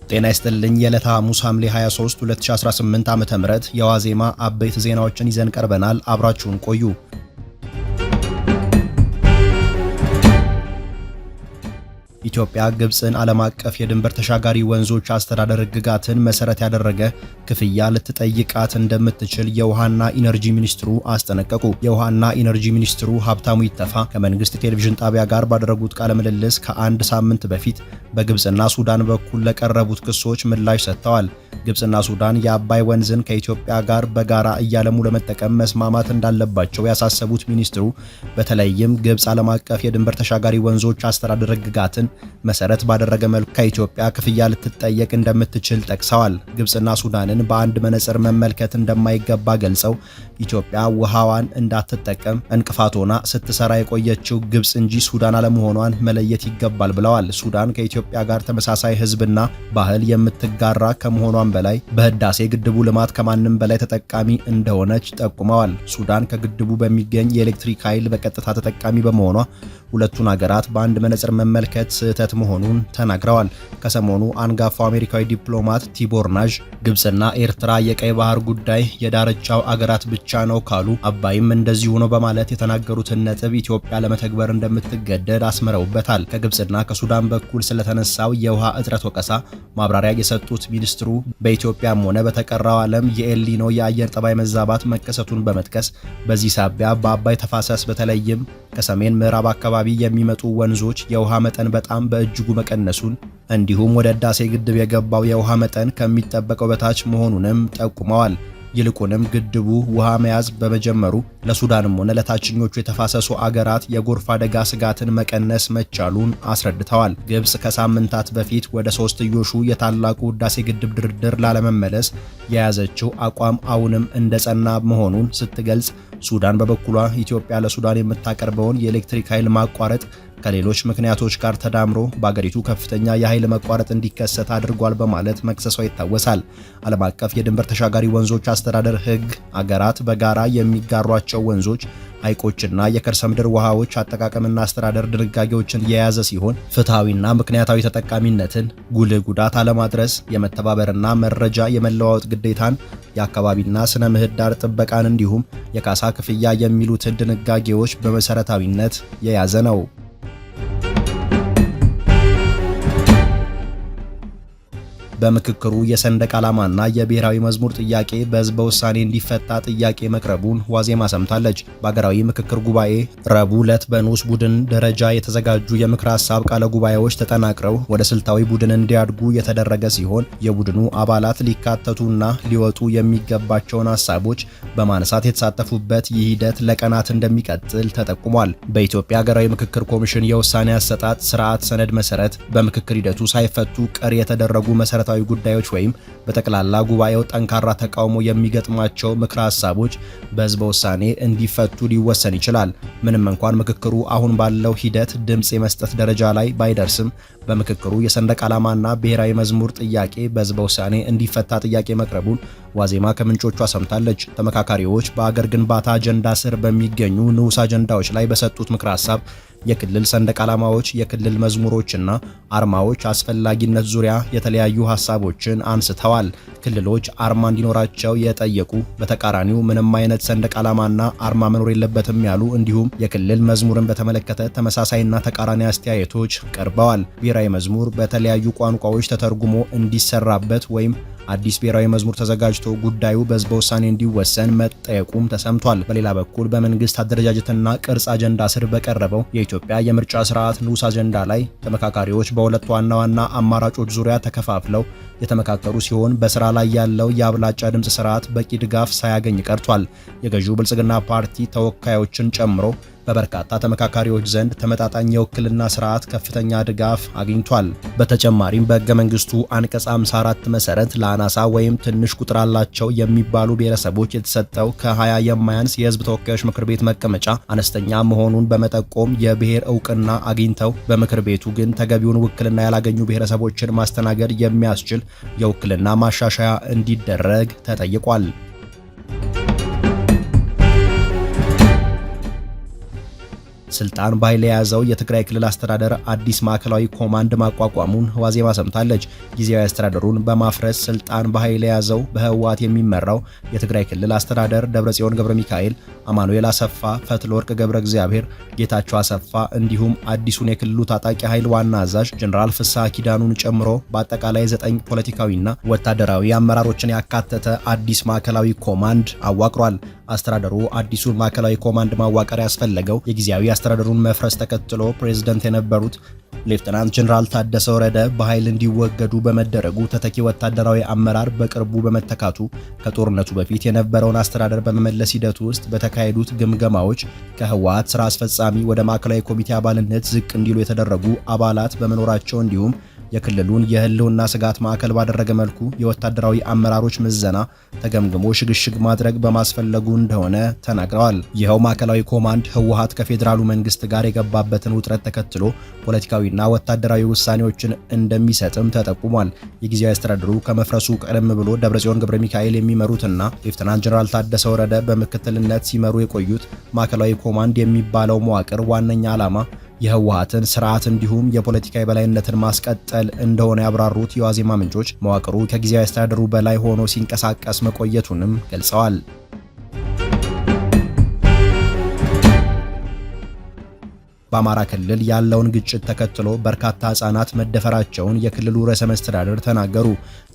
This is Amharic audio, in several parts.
ጤና ይስጥልኝ። የዕለተ ሐሙስ ሐምሌ 23 2018 ዓ.ም የዋዜማ አበይት ዜናዎችን ይዘን ቀርበናል። አብራችሁን ቆዩ። ኢትዮጵያ ግብጽን ዓለም አቀፍ የድንበር ተሻጋሪ ወንዞች አስተዳደር ሕግጋትን መሰረት ያደረገ ክፍያ ልትጠይቃት እንደምትችል የውሃና ኢነርጂ ሚኒስትሩ አስጠነቀቁ። የውሃና ኢነርጂ ሚኒስትሩ ሀብታሙ ኢተፋ ከመንግስት ቴሌቪዥን ጣቢያ ጋር ባደረጉት ቃለ ምልልስ ከአንድ ሳምንት በፊት በግብጽና ሱዳን በኩል ለቀረቡት ክሶች ምላሽ ሰጥተዋል። ግብጽና ሱዳን የአባይ ወንዝን ከኢትዮጵያ ጋር በጋራ እያለሙ ለመጠቀም መስማማት እንዳለባቸው ያሳሰቡት ሚኒስትሩ በተለይም ግብጽ ዓለም አቀፍ የድንበር ተሻጋሪ ወንዞች አስተዳደር ሕግጋትን መሰረት ባደረገ መልኩ ከኢትዮጵያ ክፍያ ልትጠየቅ እንደምትችል ጠቅሰዋል። ግብጽና ሱዳንን በአንድ መነጽር መመልከት እንደማይገባ ገልጸው ኢትዮጵያ ውሃዋን እንዳትጠቀም እንቅፋት ሆና ስትሰራ የቆየችው ግብጽ እንጂ ሱዳን አለመሆኗን መለየት ይገባል ብለዋል። ሱዳን ከኢትዮጵያ ጋር ተመሳሳይ ሕዝብና ባህል የምትጋራ ከመሆኗን በላይ በህዳሴ ግድቡ ልማት ከማንም በላይ ተጠቃሚ እንደሆነች ጠቁመዋል። ሱዳን ከግድቡ በሚገኝ የኤሌክትሪክ ኃይል በቀጥታ ተጠቃሚ በመሆኗ ሁለቱን ሀገራት በአንድ መነጽር መመልከት ስህተት መሆኑን ተናግረዋል። ከሰሞኑ አንጋፋው አሜሪካዊ ዲፕሎማት ቲቦር ናዥ ግብጽና ኤርትራ የቀይ ባህር ጉዳይ የዳርቻው አገራት ብቻ ነው ካሉ አባይም እንደዚሁ ነው በማለት የተናገሩትን ነጥብ ኢትዮጵያ ለመተግበር እንደምትገደድ አስምረውበታል። ከግብጽና ከሱዳን በኩል ስለተነሳው የውሃ እጥረት ወቀሳ ማብራሪያ የሰጡት ሚኒስትሩ በኢትዮጵያም ሆነ በተቀረው ዓለም የኤልኒኖ የአየር ጠባይ መዛባት መከሰቱን በመጥቀስ በዚህ ሳቢያ በአባይ ተፋሰስ በተለይም ከሰሜን ምዕራብ አካባቢ የሚመጡ ወንዞች የውሃ መጠን በጣም በእጅጉ መቀነሱን እንዲሁም ወደ ህዳሴ ግድብ የገባው የውሃ መጠን ከሚጠበቀው በታች መሆኑንም ጠቁመዋል። ይልቁንም ግድቡ ውሃ መያዝ በመጀመሩ ለሱዳንም ሆነ ለታችኞቹ የተፋሰሱ አገራት የጎርፍ አደጋ ስጋትን መቀነስ መቻሉን አስረድተዋል። ግብጽ ከሳምንታት በፊት ወደ ሶስትዮሹ የታላቁ ህዳሴ ግድብ ድርድር ላለመመለስ የያዘችው አቋም አሁንም እንደጸና መሆኑን ስትገልጽ፣ ሱዳን በበኩሏ ኢትዮጵያ ለሱዳን የምታቀርበውን የኤሌክትሪክ ኃይል ማቋረጥ ከሌሎች ምክንያቶች ጋር ተዳምሮ በአገሪቱ ከፍተኛ የኃይል መቋረጥ እንዲከሰት አድርጓል በማለት መክሰሷ ይታወሳል። ዓለም አቀፍ የድንበር ተሻጋሪ ወንዞች አስተዳደር ሕግ አገራት በጋራ የሚጋሯቸው ወንዞች፣ ሐይቆችና የከርሰ ምድር ውሃዎች አጠቃቀምና አስተዳደር ድንጋጌዎችን የያዘ ሲሆን ፍትሐዊና ምክንያታዊ ተጠቃሚነትን፣ ጉልህ ጉዳት አለማድረስ፣ የመተባበርና መረጃ የመለዋወጥ ግዴታን፣ የአካባቢና ስነ ምህዳር ጥበቃን እንዲሁም የካሳ ክፍያ የሚሉትን ድንጋጌዎች በመሰረታዊነት የያዘ ነው። በምክክሩ የሰንደቅ ዓላማና የብሔራዊ መዝሙር ጥያቄ በህዝበ ውሳኔ እንዲፈታ ጥያቄ መቅረቡን ዋዜማ ሰምታለች። በሀገራዊ ምክክር ጉባኤ ረቡዕ ዕለት በንዑስ ቡድን ደረጃ የተዘጋጁ የምክር ሀሳብ ቃለ ጉባኤዎች ተጠናቅረው ወደ ስልታዊ ቡድን እንዲያድጉ የተደረገ ሲሆን የቡድኑ አባላት ሊካተቱና ሊወጡ የሚገባቸውን ሀሳቦች በማንሳት የተሳተፉበት ይህ ሂደት ለቀናት እንደሚቀጥል ተጠቁሟል። በኢትዮጵያ ሀገራዊ ምክክር ኮሚሽን የውሳኔ አሰጣጥ ስርዓት ሰነድ መሰረት በምክክር ሂደቱ ሳይፈቱ ቀሪ የተደረጉ መሰረታዊ ጉዳዮች ወይም በጠቅላላ ጉባኤው ጠንካራ ተቃውሞ የሚገጥማቸው ምክረ ሀሳቦች በህዝበ ውሳኔ እንዲፈቱ ሊወሰን ይችላል። ምንም እንኳን ምክክሩ አሁን ባለው ሂደት ድምጽ የመስጠት ደረጃ ላይ ባይደርስም በምክክሩ የሰንደቅ ዓላማና ብሔራዊ መዝሙር ጥያቄ በህዝበ ውሳኔ እንዲፈታ ጥያቄ መቅረቡን ዋዜማ ከምንጮቿ ሰምታለች። ተመካካሪዎች በአገር ግንባታ አጀንዳ ስር በሚገኙ ንዑስ አጀንዳዎች ላይ በሰጡት ምክረ ሀሳብ የክልል ሰንደቅ ዓላማዎች፣ የክልል መዝሙሮችና አርማዎች አስፈላጊነት ዙሪያ የተለያዩ ሀሳቦችን አንስተዋል። ክልሎች አርማ እንዲኖራቸው የጠየቁ፣ በተቃራኒው ምንም አይነት ሰንደቅ ዓላማና አርማ መኖር የለበትም ያሉ እንዲሁም የክልል መዝሙርን በተመለከተ ተመሳሳይና ተቃራኒ አስተያየቶች ቀርበዋል። ብሔራዊ መዝሙር በተለያዩ ቋንቋዎች ተተርጉሞ እንዲሰራበት ወይም አዲስ ብሔራዊ መዝሙር ተዘጋጅቶ ጉዳዩ በህዝበ ውሳኔ እንዲወሰን መጠየቁም ተሰምቷል። በሌላ በኩል በመንግስት አደረጃጀትና ቅርጽ አጀንዳ ስር በቀረበው የኢትዮጵያ የምርጫ ስርዓት ንዑስ አጀንዳ ላይ ተመካካሪዎች በሁለት ዋና ዋና አማራጮች ዙሪያ ተከፋፍለው የተመካከሩ ሲሆን በስራ ላይ ያለው የአብላጫ ድምጽ ስርዓት በቂ ድጋፍ ሳያገኝ ቀርቷል። የገዢው ብልጽግና ፓርቲ ተወካዮችን ጨምሮ በበርካታ ተመካካሪዎች ዘንድ ተመጣጣኝ የውክልና ስርዓት ከፍተኛ ድጋፍ አግኝቷል። በተጨማሪም በሕገ መንግስቱ አንቀጽ 54 መሰረት ለአናሳ ወይም ትንሽ ቁጥር አላቸው የሚባሉ ብሔረሰቦች የተሰጠው ከ20 የማያንስ የህዝብ ተወካዮች ምክር ቤት መቀመጫ አነስተኛ መሆኑን በመጠቆም የብሔር እውቅና አግኝተው በምክር ቤቱ ግን ተገቢውን ውክልና ያላገኙ ብሔረሰቦችን ማስተናገድ የሚያስችል የውክልና ማሻሻያ እንዲደረግ ተጠይቋል። ስልጣን በኃይል የያዘው የትግራይ ክልል አስተዳደር አዲስ ማዕከላዊ ኮማንድ ማቋቋሙን ዋዜማ ሰምታለች። ጊዜያዊ አስተዳደሩን በማፍረስ ስልጣን በኃይል የያዘው በህወሓት የሚመራው የትግራይ ክልል አስተዳደር ደብረጽዮን ገብረ ሚካኤል፣ አማኑኤል አሰፋ፣ ፈትለወርቅ ገብረ እግዚአብሔር፣ ጌታቸው አሰፋ እንዲሁም አዲሱን የክልሉ ታጣቂ ኃይል ዋና አዛዥ ጀነራል ፍስሐ ኪዳኑን ጨምሮ በአጠቃላይ 9 ፖለቲካዊና ወታደራዊ አመራሮችን ያካተተ አዲስ ማዕከላዊ ኮማንድ አዋቅሯል። አስተዳደሩ አዲሱን ማዕከላዊ ኮማንድ ማዋቀር ያስፈለገው የጊዜያዊ አስተዳደሩን መፍረስ ተከትሎ ፕሬዝዳንት የነበሩት ሌፍተናንት ጀነራል ታደሰ ወረደ በኃይል እንዲወገዱ በመደረጉ ተተኪ ወታደራዊ አመራር በቅርቡ በመተካቱ ከጦርነቱ በፊት የነበረውን አስተዳደር በመመለስ ሂደት ውስጥ በተካሄዱት ግምገማዎች ከህወሓት ስራ አስፈጻሚ ወደ ማዕከላዊ ኮሚቴ አባልነት ዝቅ እንዲሉ የተደረጉ አባላት በመኖራቸው እንዲሁም የክልሉን የህልውና ስጋት ማዕከል ባደረገ መልኩ የወታደራዊ አመራሮች ምዘና ተገምግሞ ሽግሽግ ማድረግ በማስፈለጉ እንደሆነ ተናግረዋል። ይኸው ማዕከላዊ ኮማንድ ህወሓት ከፌዴራሉ መንግስት ጋር የገባበትን ውጥረት ተከትሎ ፖለቲካዊና ወታደራዊ ውሳኔዎችን እንደሚሰጥም ተጠቁሟል። የጊዜያዊ አስተዳደሩ ከመፍረሱ ቀደም ብሎ ደብረጽዮን ገብረ ሚካኤል የሚመሩትና ሌፍተናንት ጀነራል ታደሰ ወረደ በምክትልነት ሲመሩ የቆዩት ማዕከላዊ ኮማንድ የሚባለው መዋቅር ዋነኛ ዓላማ የህወሓትን ስርዓት እንዲሁም የፖለቲካ የበላይነትን ማስቀጠል እንደሆነ ያብራሩት የዋዜማ ምንጮች መዋቅሩ ከጊዜያዊ አስተዳደሩ በላይ ሆኖ ሲንቀሳቀስ መቆየቱንም ገልጸዋል። በአማራ ክልል ያለውን ግጭት ተከትሎ በርካታ ህጻናት መደፈራቸውን የክልሉ ርዕሰ መስተዳድር ተናገሩ።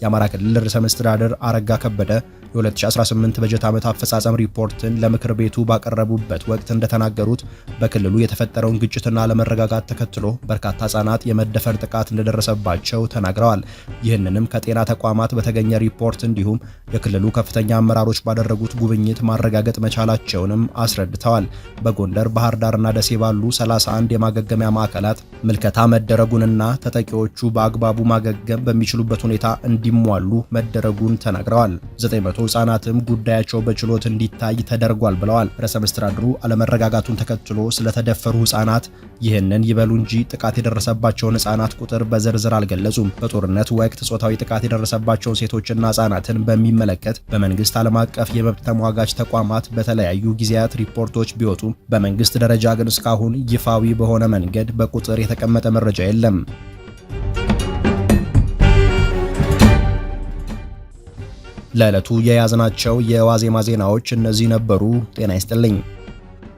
የአማራ ክልል ርዕሰ መስተዳድር አረጋ ከበደ የ2018 በጀት ዓመት አፈጻጸም ሪፖርትን ለምክር ቤቱ ባቀረቡበት ወቅት እንደተናገሩት በክልሉ የተፈጠረውን ግጭትና አለመረጋጋት ተከትሎ በርካታ ህጻናት የመደፈር ጥቃት እንደደረሰባቸው ተናግረዋል። ይህንንም ከጤና ተቋማት በተገኘ ሪፖርት እንዲሁም የክልሉ ከፍተኛ አመራሮች ባደረጉት ጉብኝት ማረጋገጥ መቻላቸውንም አስረድተዋል። በጎንደር፣ ባህር ዳርና ደሴ ባሉ 31 የማገገሚያ ማዕከላት ምልከታ መደረጉንና ተጠቂዎቹ በአግባቡ ማገገም በሚችሉበት ሁኔታ እንዲሟሉ መደረጉን ተናግረዋል። 900 ህጻናትም ጉዳያቸው በችሎት እንዲታይ ተደርጓል ብለዋል። ርዕሰ መስተዳድሩ አለመረጋጋቱን ተከትሎ ስለተደፈሩ ህጻናት ይህንን ይበሉ እንጂ ጥቃት የደረሰባቸውን ህጻናት ቁጥር በዝርዝር አልገለጹም። በጦርነት ወቅት ጾታዊ ጥቃት የደረሰባቸውን ሴቶችና ህጻናትን በሚመለከት በመንግስት ዓለም አቀፍ የመብት ተሟጋች ተቋማት በተለያዩ ጊዜያት ሪፖርቶች ቢወጡም በመንግስት ደረጃ ግን እስካሁን ይፋዊ በሆነ መንገድ በቁጥር የተቀመጠ መረጃ የለም። ለዕለቱ የያዝናቸው የዋዜማ ዜናዎች እነዚህ ነበሩ። ጤና ይስጥልኝ።